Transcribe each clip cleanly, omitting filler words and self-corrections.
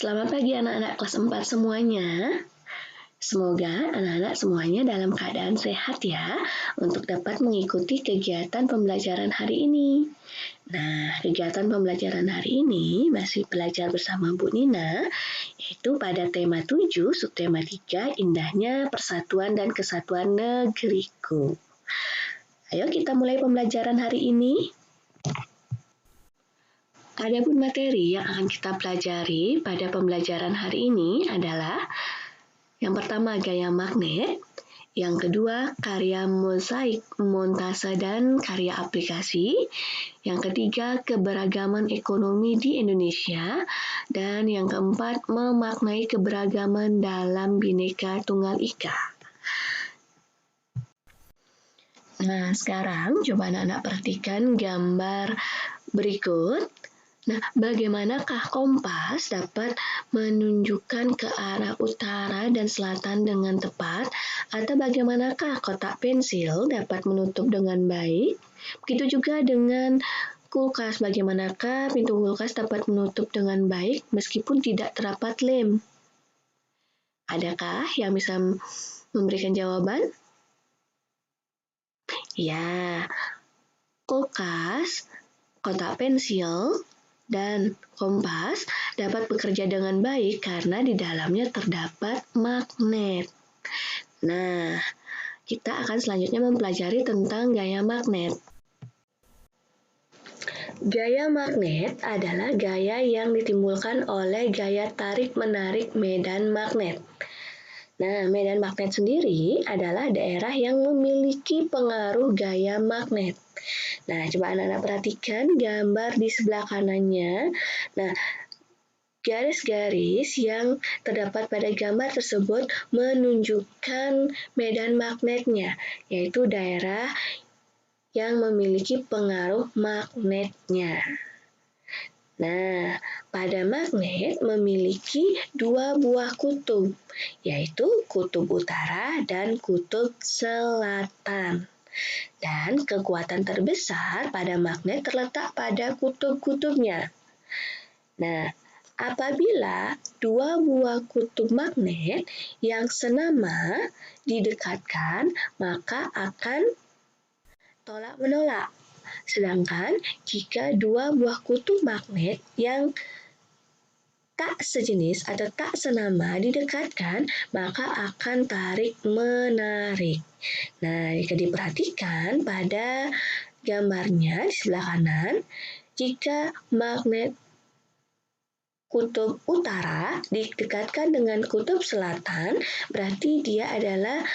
Selamat pagi anak-anak kelas 4 semuanya. Semoga anak-anak semuanya dalam keadaan sehat ya untuk dapat mengikuti kegiatan pembelajaran hari ini. Nah, kegiatan pembelajaran hari ini masih belajar bersama Bu Nina, yaitu pada tema 7, subtema 3, indahnya persatuan dan kesatuan negeriku. Ayo kita mulai pembelajaran hari ini. Adapun materi yang akan kita pelajari pada pembelajaran hari ini adalah yang pertama gaya magnet, yang kedua karya mozaik, montase dan karya aplikasi, yang ketiga keberagaman ekonomi di Indonesia, dan yang keempat memaknai keberagaman dalam Bhinneka Tunggal Ika. Nah, sekarang coba anak-anak perhatikan gambar berikut. Nah, bagaimanakah kompas dapat menunjukkan ke arah utara dan selatan dengan tepat? Atau bagaimanakah kotak pensil dapat menutup dengan baik? Begitu juga dengan kulkas, bagaimanakah pintu kulkas dapat menutup dengan baik meskipun tidak terdapat lem? Adakah yang bisa memberikan jawaban? Ya, kulkas, kotak pensil, dan kompas dapat bekerja dengan baik karena di dalamnya terdapat magnet. Nah, kita akan selanjutnya mempelajari tentang gaya magnet. Gaya magnet adalah gaya yang ditimbulkan oleh gaya tarik-menarik medan magnet. Nah, medan magnet sendiri adalah daerah yang memiliki pengaruh gaya magnet. Nah, coba anak-anak perhatikan gambar di sebelah kanannya. Nah, garis-garis yang terdapat pada gambar tersebut menunjukkan medan magnetnya, yaitu daerah yang memiliki pengaruh magnetnya. Nah, pada magnet memiliki dua buah kutub, yaitu kutub utara dan kutub selatan. Dan kekuatan terbesar pada magnet terletak pada kutub-kutubnya. Nah, apabila dua buah kutub magnet yang senama didekatkan, maka akan tolak-menolak. Sedangkan jika dua buah kutub magnet yang tak sejenis atau tak senama didekatkan, maka akan tarik-menarik. Nah, jika diperhatikan pada gambarnya di sebelah kanan, jika magnet kutub utara didekatkan dengan kutub selatan, berarti dia adalah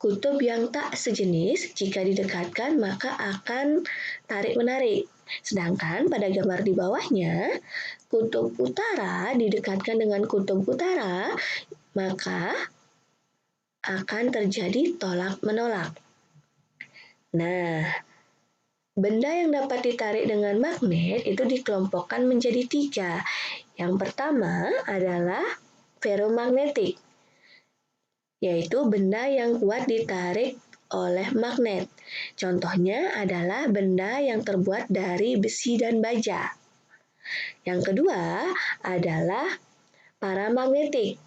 kutub yang tak sejenis. Jika didekatkan, maka akan tarik-menarik. Sedangkan pada gambar di bawahnya, kutub utara didekatkan dengan kutub utara, maka akan terjadi tolak-menolak. Nah, benda yang dapat ditarik dengan magnet itu dikelompokkan menjadi 3. Yang pertama adalah ferromagnetik, yaitu benda yang kuat ditarik oleh magnet. Contohnya adalah benda yang terbuat dari besi dan baja. Yang kedua adalah paramagnetik,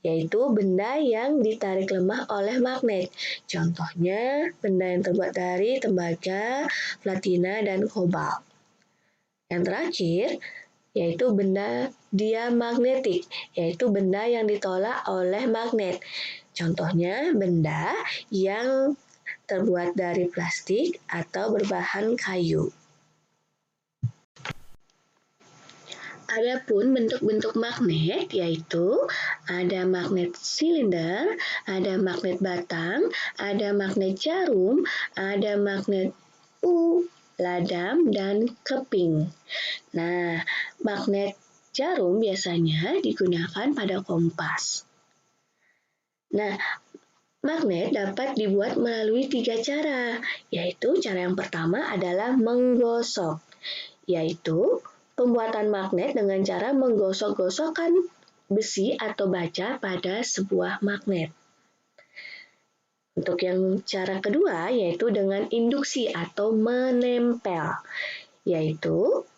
yaitu benda yang ditarik lemah oleh magnet. Contohnya benda yang terbuat dari tembaga, platina, dan kobalt. Yang terakhir yaitu benda diamagnetik, yaitu benda yang ditolak oleh magnet. Contohnya benda yang terbuat dari plastik atau berbahan kayu. Adapun bentuk-bentuk magnet yaitu ada magnet silinder, ada magnet batang, ada magnet jarum, ada magnet ladam, dan keping. Nah, magnet jarum biasanya digunakan pada kompas. Nah, magnet dapat dibuat melalui 3 cara, yaitu cara yang pertama adalah menggosok, yaitu pembuatan magnet dengan cara menggosok-gosokkan besi atau baja pada sebuah magnet. Untuk yang cara kedua yaitu dengan induksi atau menempel, yaitu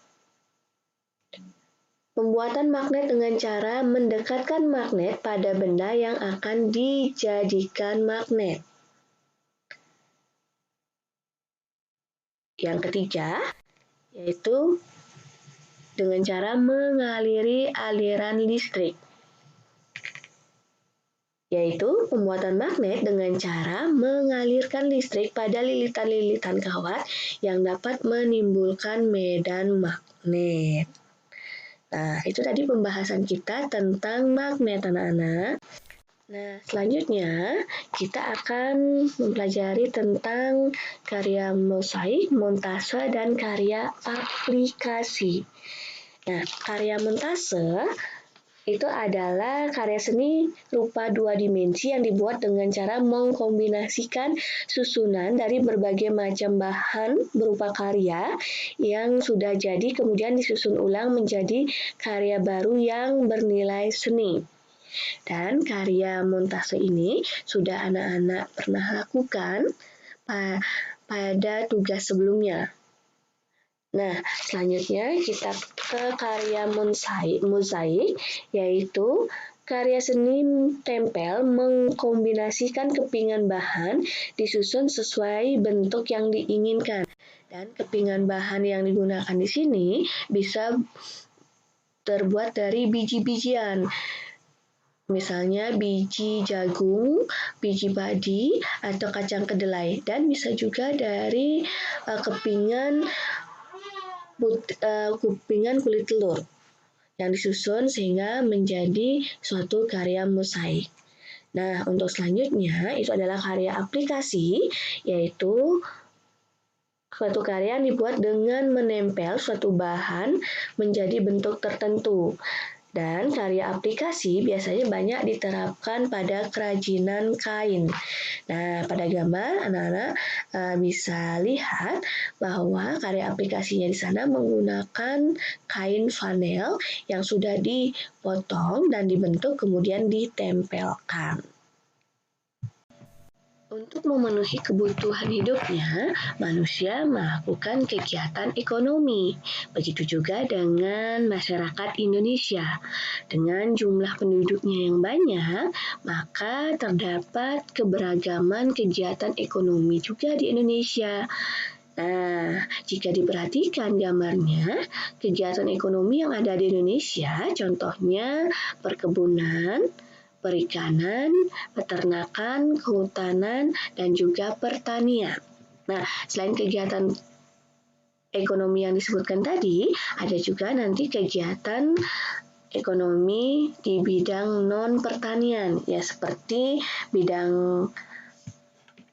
Pembuatan magnet dengan cara mendekatkan magnet pada benda yang akan dijadikan magnet. Yang ketiga, yaitu dengan cara mengaliri aliran listrik, yaitu pembuatan magnet dengan cara mengalirkan listrik pada lilitan-lilitan kawat yang dapat menimbulkan medan magnet. Nah, itu tadi pembahasan kita tentang magnet, anak-anak. Nah, selanjutnya kita akan mempelajari tentang karya mosaik, montase, dan karya aplikasi. Nah, karya montase itu adalah karya seni rupa dua dimensi yang dibuat dengan cara mengkombinasikan susunan dari berbagai macam bahan berupa karya yang sudah jadi kemudian disusun ulang menjadi karya baru yang bernilai seni. Dan karya montase ini sudah anak-anak pernah lakukan pada tugas sebelumnya. Nah, selanjutnya kita ke karya mosaik, yaitu karya seni tempel mengkombinasikan kepingan bahan disusun sesuai bentuk yang diinginkan. Dan kepingan bahan yang digunakan di sini bisa terbuat dari biji-bijian. Misalnya biji jagung, biji padi, atau kacang kedelai. Dan bisa juga dari kepingan kulit telur yang disusun sehingga menjadi suatu karya mosaik. Nah, untuk selanjutnya itu adalah karya aplikasi, yaitu suatu karya yang dibuat dengan menempel suatu bahan menjadi bentuk tertentu. Dan karya aplikasi biasanya banyak diterapkan pada kerajinan kain. Nah, pada gambar anak-anak bisa lihat bahwa karya aplikasinya di sana menggunakan kain flanel yang sudah dipotong dan dibentuk kemudian ditempelkan. Untuk memenuhi kebutuhan hidupnya, manusia melakukan kegiatan ekonomi. Begitu juga dengan masyarakat Indonesia. Dengan jumlah penduduknya yang banyak, maka terdapat keberagaman kegiatan ekonomi juga di Indonesia. Nah, jika diperhatikan gambarnya, kegiatan ekonomi yang ada di Indonesia, contohnya perkebunan, perikanan, peternakan, kehutanan, dan juga pertanian. Nah, selain kegiatan ekonomi yang disebutkan tadi, ada juga nanti kegiatan ekonomi di bidang non-pertanian, ya seperti bidang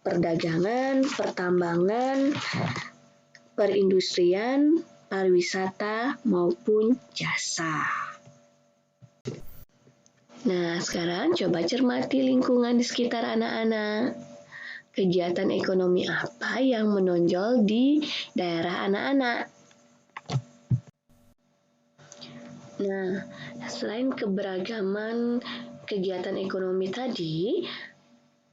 perdagangan, pertambangan, perindustrian, pariwisata, maupun jasa. Nah, sekarang coba cermati lingkungan di sekitar anak-anak. Kegiatan ekonomi apa yang menonjol di daerah anak-anak? Nah, selain keberagaman kegiatan ekonomi tadi,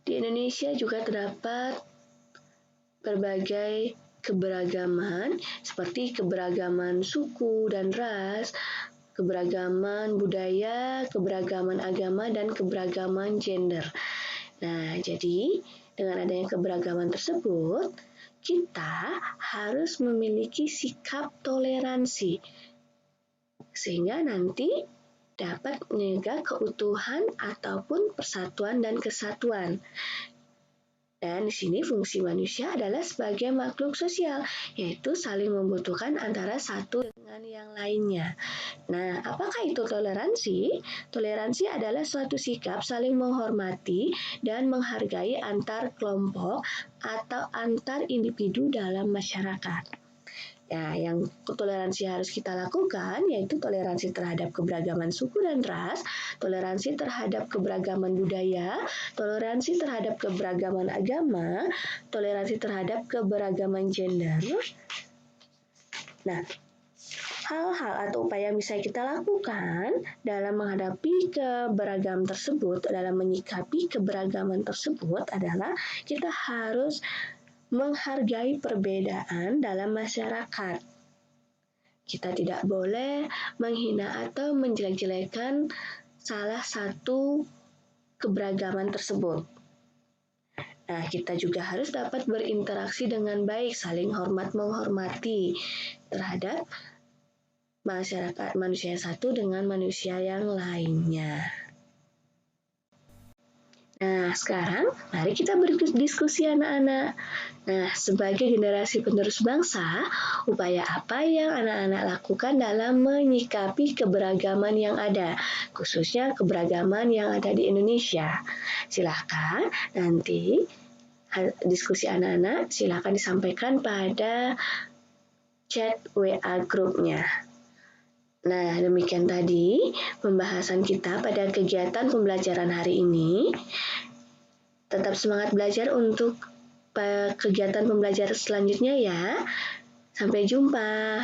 di Indonesia juga terdapat berbagai keberagaman seperti keberagaman suku dan ras, keberagaman budaya, keberagaman agama, dan keberagaman gender. Nah, jadi dengan adanya keberagaman tersebut, kita harus memiliki sikap toleransi sehingga nanti dapat menjaga keutuhan ataupun persatuan dan kesatuan. Dan di sini fungsi manusia adalah sebagai makhluk sosial, yaitu saling membutuhkan antara satu dengan yang lainnya. Nah, apakah itu toleransi? Toleransi adalah suatu sikap saling menghormati dan menghargai antar kelompok atau antar individu dalam masyarakat. Ya, yang toleransi harus kita lakukan yaitu toleransi terhadap keberagaman suku dan ras, toleransi terhadap keberagaman budaya, toleransi terhadap keberagaman agama, toleransi terhadap keberagaman gender. Nah, hal-hal atau upaya yang bisa kita lakukan dalam menghadapi keberagaman tersebut, dalam menyikapi keberagaman tersebut adalah kita harus menghargai perbedaan dalam masyarakat. Kita tidak boleh menghina atau menjelek-jelekan salah satu keberagaman tersebut. Nah, kita juga harus dapat berinteraksi dengan baik, saling hormat menghormati terhadap masyarakat manusia satu dengan manusia yang lainnya. Nah, sekarang mari kita berdiskusi anak-anak. Nah, sebagai generasi penerus bangsa, upaya apa yang anak-anak lakukan dalam menyikapi keberagaman yang ada, khususnya keberagaman yang ada di Indonesia? Silakan nanti diskusi anak-anak silakan disampaikan pada chat WA grupnya. Nah, demikian tadi pembahasan kita pada kegiatan pembelajaran hari ini. Tetap semangat belajar untuk kegiatan pembelajaran selanjutnya ya. Sampai jumpa.